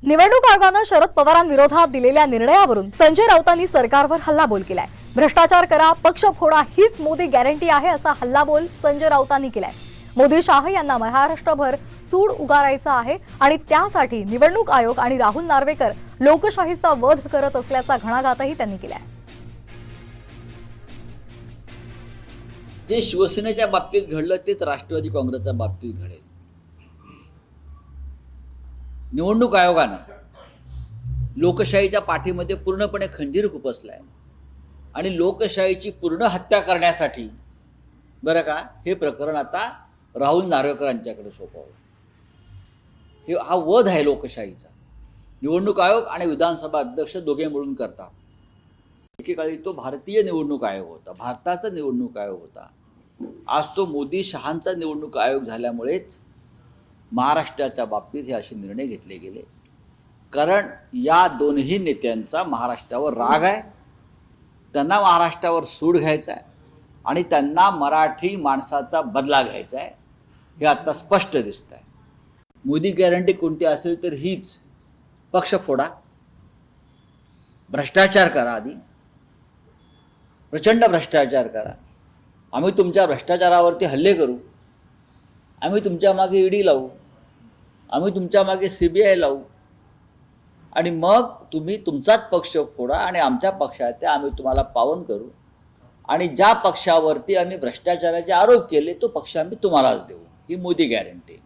निवडणूक आयोगानं शरद पवारांविरोधात दिलेल्या निर्णयावरून संजय राऊतांनी सरकारवर हल्लाबोल केलाय। भ्रष्टाचार करा, पक्ष फोडा हीच मोदी गॅरंटी आहे असा हल्लाबोल संजय राऊतांनी केलाय। मोदी शाह यांना महाराष्ट्रभर सूड उगारायचा आहे आणि त्यासाठी निवडणूक आयोग आणि राहुल नार्वेकर लोकशाहीचा वध करत असल्याचा घणाघातही त्यांनी केलाय। जे शिवसेनेच्या बाबतीत घडलं तेच राष्ट्रवादी काँग्रेसच्या बाबतीत घडेल। निवडणूक आयोगानं लोकशाहीच्या पाठीमध्ये पूर्णपणे खंजीर खुपसलाय आणि लोकशाहीची पूर्ण हत्या करण्यासाठी बरं का हे प्रकरण आता राहुल नार्वेकर यांच्याकडे सोपवलं। हा वध आहे लोकशाहीचा। निवडणूक आयोग आणि विधानसभा अध्यक्ष दोघे मिळून करतात। एकेकाळी तो भारतीय निवडणूक आयोग होता, भारताचा निवडणूक आयोग होता। आज तो मोदी शहांचा निवडणूक आयोग झाल्यामुळेच महाराष्ट्राच्या बाबतीत हे असे निर्णय घेतले गेले, कारण या दोन्ही नेत्यांचा महाराष्ट्रावर राग आहे, त्यांना महाराष्ट्रावर सूड घ्यायचा आहे आणि त्यांना मराठी माणसाचा बदला घ्यायचा आहे, हे आता स्पष्ट दिसत आहे। मोदी गॅरंटी कोणती असेल तर हीच, पक्ष फोडा, भ्रष्टाचार करा, आधी प्रचंड भ्रष्टाचार करा, आम्ही तुमच्या भ्रष्टाचारावरती हल्ले करू, आम्ही तुमच्या मागे ईडी लावू, आम्ही तुमच्या मागे CBI लावू आणि मग तुम्ही तुमचाच पक्ष फोडा आणि आमच्या पक्षात आम्ही तुम्हाला पावन करू आणि ज्या पक्षावरती आम्ही भ्रष्टाचाराचे आरोप केले तो पक्ष आम्ही तुम्हालाच देऊ, ही मोदी गॅरंटी।